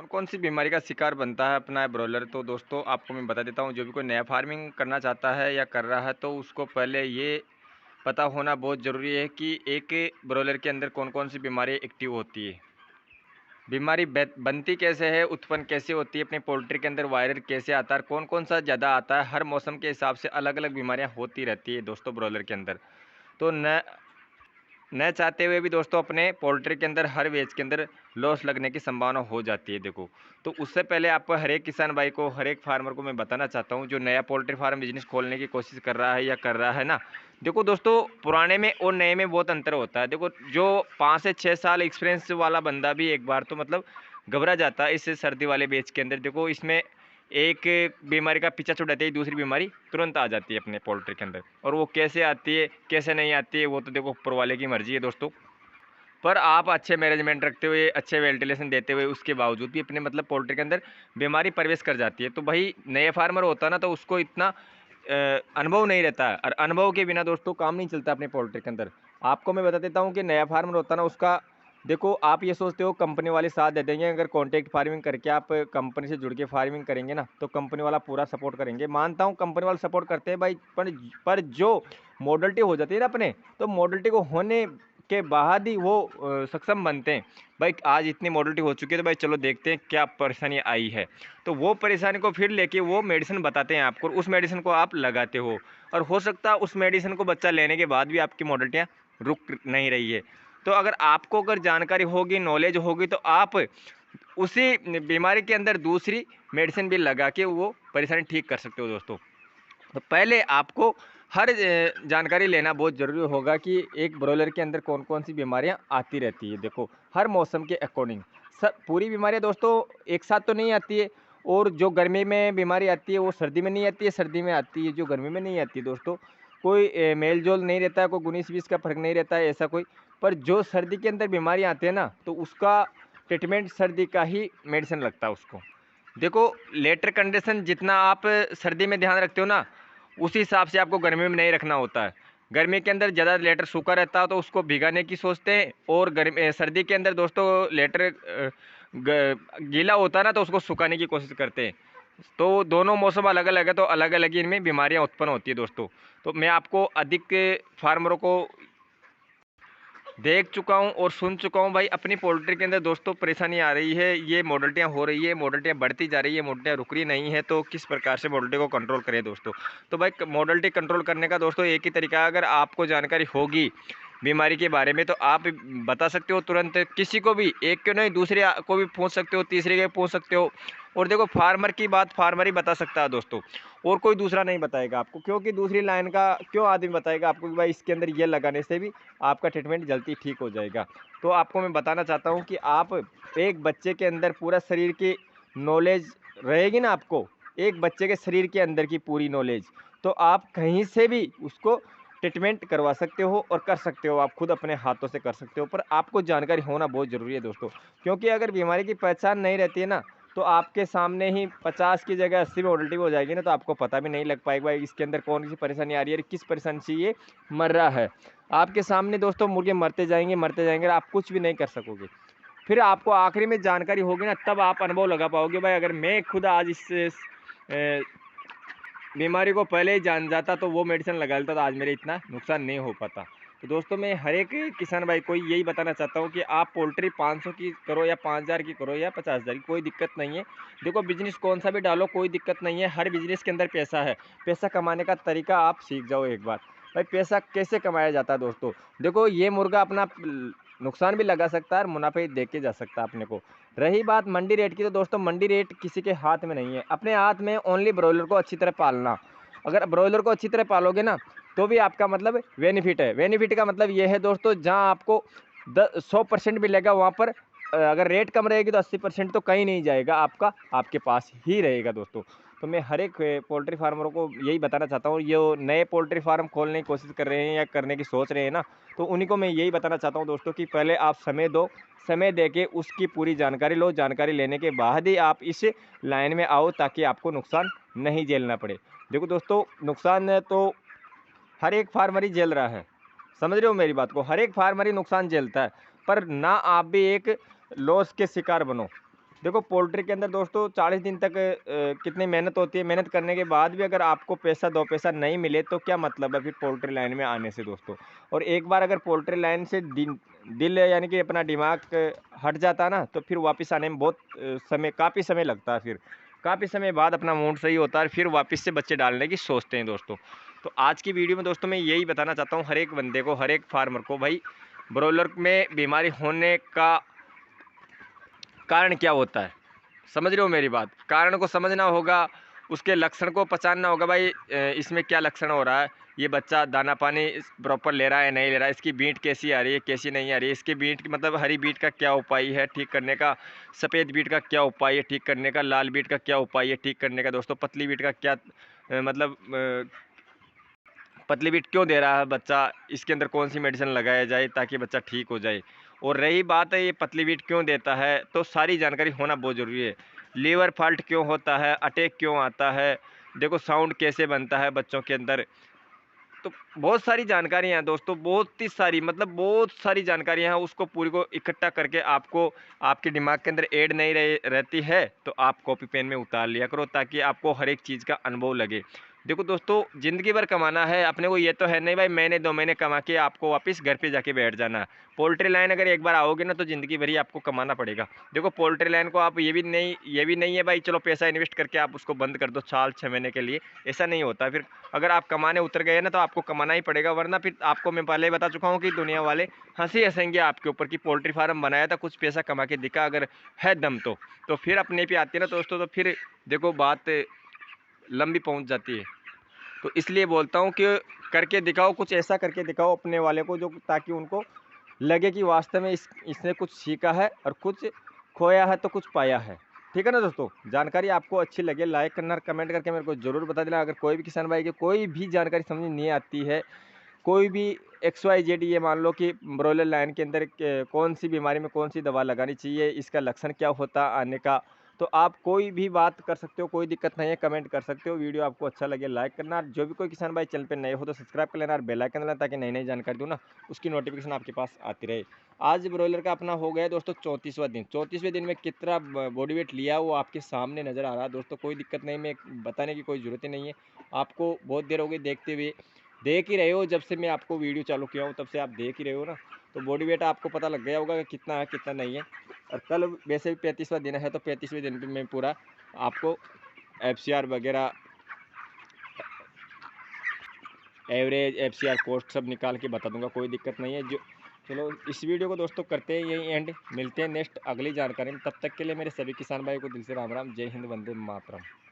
कौन कौन सी बीमारी का शिकार बनता है अपना ब्रॉयलर? तो दोस्तों आपको मैं बता देता हूँ, जो भी कोई नया फार्मिंग करना चाहता है या कर रहा है तो उसको पहले ये पता होना बहुत ज़रूरी है कि एक ब्रॉयलर के अंदर कौन कौन सी बीमारी एक्टिव होती है। बीमारी बनती कैसे है, उत्पन्न कैसे होती है, अपने पोल्ट्री के अंदर वायरस कैसे आता है, कौन कौन सा ज़्यादा आता है, हर मौसम के हिसाब से अलग अलग बीमारियाँ होती रहती है दोस्तों ब्रॉयलर के अंदर। तो न चाहते हुए भी दोस्तों अपने पोल्ट्री के अंदर हर वेज के अंदर लॉस लगने की संभावना हो जाती है देखो। तो उससे पहले आपको हर एक किसान भाई को, हर एक फार्मर को मैं बताना चाहता हूँ जो नया पोल्ट्री फार्म बिजनेस खोलने की कोशिश कर रहा है या कर रहा है ना। देखो दोस्तों, पुराने में और नए में बहुत अंतर होता है। देखो, जो 5 से 6 साल एक्सपीरियंस वाला बंदा भी एक बार तो मतलब घबरा जाता है इस सर्दी वाले बेच के अंदर। देखो, इसमें एक बीमारी का पीछा छुड़ाते ही दूसरी बीमारी तुरंत आ जाती है अपने पोल्ट्री के अंदर। और वो कैसे आती है, कैसे नहीं आती है, वो तो देखो ऊपर वाले की मर्जी है दोस्तों। पर आप अच्छे मैनेजमेंट रखते हुए, अच्छे वेंटिलेशन देते हुए, उसके बावजूद भी अपने मतलब पोल्ट्री के अंदर बीमारी प्रवेश कर जाती है। तो भाई नए फार्मर होता है ना, तो उसको इतना अनुभव नहीं रहता है, और अनुभव के बिना दोस्तों काम नहीं चलता अपने पोल्ट्री के अंदर। आपको मैं बता देता हूँ कि नया फार्मर होता है ना, उसका देखो, आप ये सोचते हो कंपनी वाले साथ दे देंगे। अगर कॉन्ट्रैक्ट फार्मिंग करके आप कंपनी से जुड़ के फार्मिंग करेंगे ना, तो कंपनी वाला पूरा सपोर्ट करेंगे। मानता हूँ कंपनी वाले सपोर्ट करते हैं भाई, पर जो मॉडलिटी हो जाती है ना अपने, तो मॉडलिटी को होने के बाद ही वो सक्षम बनते हैं। भाई आज इतनी मॉडलिटी हो चुकी है तो भाई चलो देखते हैं क्या परेशानी आई है। तो वो परेशानी को फिर लेके वो मेडिसिन बताते हैं आपको, उस मेडिसिन को आप लगाते हो। और हो सकता है उस मेडिसिन को बच्चा लेने के बाद भी आपकी मॉडलिटियाँ रुक नहीं रही है। तो अगर जानकारी होगी, नॉलेज होगी, तो आप उसी बीमारी के अंदर दूसरी मेडिसिन भी लगा के वो परेशानी ठीक कर सकते हो दोस्तों। तो पहले आपको हर जानकारी लेना बहुत ज़रूरी होगा कि एक ब्रॉयलर के अंदर कौन कौन सी बीमारियां आती रहती है। देखो, हर मौसम के अकॉर्डिंग सब पूरी बीमारियां दोस्तों एक साथ तो नहीं आती है। और जो गर्मी में बीमारी आती है वो सर्दी में नहीं आती है, सर्दी में आती है जो गर्मी में नहीं आती है दोस्तों। कोई मेल जोल नहीं रहता है, कोई 19-20 का फर्क नहीं रहता है ऐसा कोई। पर जो सर्दी के अंदर बीमारी आती है ना, तो उसका ट्रीटमेंट सर्दी का ही मेडिसिन लगता है उसको। देखो, लेटर कंडीशन जितना आप सर्दी में ध्यान रखते हो ना, उसी हिसाब से आपको गर्मी में नहीं रखना होता है। गर्मी के अंदर ज़्यादा लेटर सूखा रहता है तो उसको भिगाने की सोचते हैं, और सर्दी के अंदर दोस्तों लेटर गीला होता है ना, तो उसको सुखाने की कोशिश करते हैं। तो दोनों मौसम अलग अलग है, तो अलग अलग ही इनमें बीमारियां उत्पन्न होती है दोस्तों। तो मैं आपको अधिक फार्मरों को देख चुका हूँ और सुन चुका हूँ भाई, अपनी पोल्ट्री के अंदर दोस्तों परेशानी आ रही है, ये मॉडल्टियाँ हो रही है, मॉडल्टियाँ बढ़ती जा रही है, मॉडल्टियाँ रुक रही नहीं है। तो किस प्रकार से मॉडल्टी को कंट्रोल करें दोस्तों? तो भाई मॉडल्टी कंट्रोल करने का दोस्तों एक ही तरीका है। अगर आपको जानकारी होगी बीमारी के बारे में, तो आप बता सकते हो तुरंत किसी को भी, एक को नहीं दूसरे को भी पूछ सकते हो, तीसरे को पूछ सकते हो। और देखो, फार्मर की बात फार्मर ही बता सकता है दोस्तों, और कोई दूसरा नहीं बताएगा आपको। क्योंकि दूसरी लाइन का क्यों आदमी बताएगा आपको कि भाई इसके अंदर ये लगाने से भी आपका ट्रीटमेंट जल्दी ठीक हो जाएगा। तो आपको मैं बताना चाहता हूँ कि आप एक बच्चे के अंदर पूरा शरीर की नॉलेज रहेगी ना, आपको एक बच्चे के शरीर के अंदर की पूरी नॉलेज, तो आप कहीं से भी उसको ट्रीटमेंट करवा सकते हो और कर सकते हो, आप खुद अपने हाथों से कर सकते हो। पर आपको जानकारी होना बहुत ज़रूरी है दोस्तों। क्योंकि अगर बीमारी की पहचान नहीं रहती है ना, तो आपके सामने ही 50 की जगह 80 में उल्टी हो जाएगी ना, तो आपको पता भी नहीं लग पाएगा भाई इसके अंदर कौन सी परेशानी आ रही है और किस परेशानी से ये मर रहा है। आपके सामने दोस्तों मुर्गे मरते जाएंगे, और आप कुछ भी नहीं कर सकोगे। फिर आपको आखिरी में जानकारी होगी ना, तब आप अनुभव लगा पाओगे भाई, अगर मैं खुद आज इस बीमारी को पहले ही जान जाता तो वो मेडिसिन लगा लेता, तो आज मेरे इतना नुकसान नहीं हो पाता। तो दोस्तों, मैं हर एक किसान भाई को यही बताना चाहता हूँ कि आप पोल्ट्री 500 की करो या 5000 की करो या 50,000 की, कोई दिक्कत नहीं है। देखो, बिजनेस कौन सा भी डालो कोई दिक्कत नहीं है, हर बिजनेस के अंदर पैसा है। पैसा कमाने का तरीका आप सीख जाओ एक बार। भाई पैसा कैसे कमाया जाता है दोस्तों? देखो, ये मुर्गा अपना नुकसान भी लगा सकता है और मुनाफे ही दे के जा सकता है अपने को। रही बात मंडी रेट की, तो दोस्तों मंडी रेट किसी के हाथ में नहीं है, अपने हाथ में ओनली ब्रॉयलर को अच्छी तरह पालना। अगर ब्रॉयलर को अच्छी तरह पालोगे ना, तो भी आपका मतलब बेनिफिट है। बेनिफिट का मतलब ये है दोस्तों, जहाँ आपको 100% मिलेगा, वहाँ पर अगर रेट कम रहेगी तो 80% तो कहीं नहीं जाएगा आपका, आपके पास ही रहेगा दोस्तों। तो मैं हर एक पोल्ट्री फार्मरों को यही बताना चाहता हूँ, जो नए पोल्ट्री फार्म खोलने की कोशिश कर रहे हैं या करने की सोच रहे हैं ना, तो उन्हीं को मैं यही बताना चाहता हूँ दोस्तों कि पहले आप समय दो, समय देके उसकी पूरी जानकारी लो। जानकारी लेने के बाद ही आप इस लाइन में आओ, ताकि आपको नुकसान नहीं झेलना पड़े। देखो दोस्तों, नुकसान तो हर एक फार्मर ही झेल रहा है, समझ रहे हो मेरी बात को? हर एक फार्मर ही नुकसान झेलता है, पर ना आप भी एक लॉस के शिकार बनो। देखो पोल्ट्री के अंदर दोस्तों 40 दिन तक कितनी मेहनत होती है, मेहनत करने के बाद भी अगर आपको पैसा 2 पैसा नहीं मिले तो क्या मतलब है फिर पोल्ट्री लाइन में आने से दोस्तों। और एक बार अगर पोल्ट्री लाइन से दिल यानी कि अपना दिमाग हट जाता है ना, तो फिर वापस आने में बहुत काफ़ी समय लगता है फिर। काफ़ी समय बाद अपना मूड सही होता है, फिर वापस से बच्चे डालने की सोचते हैं दोस्तों। तो आज की वीडियो में दोस्तों मैं यही बताना चाहता हूँ हर एक बंदे को, हर एक फार्मर को, भाई ब्रॉयलर में बीमारी होने का कारण क्या होता है, समझ रहे हो मेरी बात। कारण को समझना होगा, उसके लक्षण को पहचानना होगा, भाई इसमें क्या लक्षण हो रहा है, ये बच्चा दाना पानी प्रॉपर ले रहा है नहीं ले रहा है, इसकी बीट कैसी आ रही है कैसी नहीं आ रही है, इसकी बीट मतलब हरी बीट का क्या उपाय है ठीक करने का, सफ़ेद बीट का क्या उपाय है ठीक करने का, लाल बीट का क्या उपाय है ठीक करने का दोस्तों, पतली बीट का क्या मतलब पतली बीट क्यों दे रहा है बच्चा, इसके अंदर कौन सी मेडिसिन लगाया जाए ताकि बच्चा ठीक हो जाए। और रही बात है ये पतली बीट क्यों देता है, तो सारी जानकारी होना बहुत ज़रूरी है। लीवर फॉल्ट क्यों होता है, अटैक क्यों आता है, देखो साउंड कैसे बनता है बच्चों के अंदर, तो बहुत सारी जानकारियाँ हैं दोस्तों, बहुत ही सारी मतलब बहुत सारी जानकारियाँ हैं, उसको पूरी को इकट्ठा करके आपको आपके दिमाग के अंदर ऐड नहीं रहती है तो आप कॉपी पेन में उतार लिया करो ताकि आपको हर एक चीज़ का अनुभव लगे। देखो दोस्तों ज़िंदगी भर कमाना है अपने को, ये तो है नहीं भाई महीने 2 महीने कमा के आपको वापस घर पे जाके बैठ जाना है। पोल्ट्री लाइन अगर एक बार आओगे ना तो ज़िंदगी भर ही आपको कमाना पड़ेगा। देखो पोल्ट्री लाइन को आप ये भी नहीं है भाई चलो पैसा इन्वेस्ट करके आप उसको बंद कर दो साल 6 महीने के लिए, ऐसा नहीं होता। फिर अगर आप कमाने उतर गए ना तो आपको कमाना ही पड़ेगा, वरना फिर आपको मैं पहले ही बता चुका हूँ कि दुनिया वाले हंसी हंसेंगे आपके ऊपर कि पोल्ट्री फार्म बनाया था कुछ पैसा कमा के दिखा, अगर है दम तो फिर अपने पे आती है ना दोस्तों, तो फिर देखो बात लंबी पहुँच जाती है। तो इसलिए बोलता हूँ कि करके दिखाओ, कुछ ऐसा करके दिखाओ अपने वाले को जो ताकि उनको लगे कि वास्तव में इसने कुछ सीखा है और कुछ खोया है तो कुछ पाया है। ठीक है ना दोस्तों, जानकारी आपको अच्छी लगे लाइक करना और कमेंट करके मेरे को ज़रूर बता देना। अगर कोई भी किसान भाई की कोई भी जानकारी समझ नहीं आती है, कोई भी एक्स वाई जेड, ये मान लो कि ब्रॉयलर लाइन के अंदर कौन सी बीमारी में कौन सी दवा लगानी चाहिए, इसका लक्षण क्या होता आने का, तो आप कोई भी बात कर सकते हो, कोई दिक्कत नहीं है, कमेंट कर सकते हो। वीडियो आपको अच्छा लगे लाइक करना, और जो भी कोई किसान भाई चैनल पे नए हो तो सब्सक्राइब कर लेना और बेल आइकन दबाना ताकि नई नई जानकारी दूँ ना उसकी नोटिफिकेशन आपके पास आती रहे। आज ब्रॉयलर का अपना हो गया है दोस्तों 34वां दिन। 34वें दिन में कितना बॉडी वेट लिया वो आपके सामने नज़र आ रहा है दोस्तों, कोई दिक्कत नहीं, मैं बताने की कोई ज़रूरत ही नहीं है। आपको बहुत देर हो गई देखते हुए, देख ही रहे हो, जब से मैं आपको वीडियो चालू किया हूँ तब से आप देख ही रहे हो ना, तो बॉडी वेट आपको पता लग गया होगा कि कितना है कितना नहीं है। और कल वैसे भी 35वां दिन है तो 35वें दिन पे मैं पूरा आपको एफसीआर वगैरह एवरेज एफसीआर पोस्ट सब निकाल के बता दूंगा, कोई दिक्कत नहीं है। जो चलो इस वीडियो को दोस्तों करते हैं यही एंड, मिलते हैं नेक्स्ट अगली जानकारी में, तब तक के लिए मेरे सभी किसान भाई को दिल से राम राम, जय हिंद, वंदे मातरम।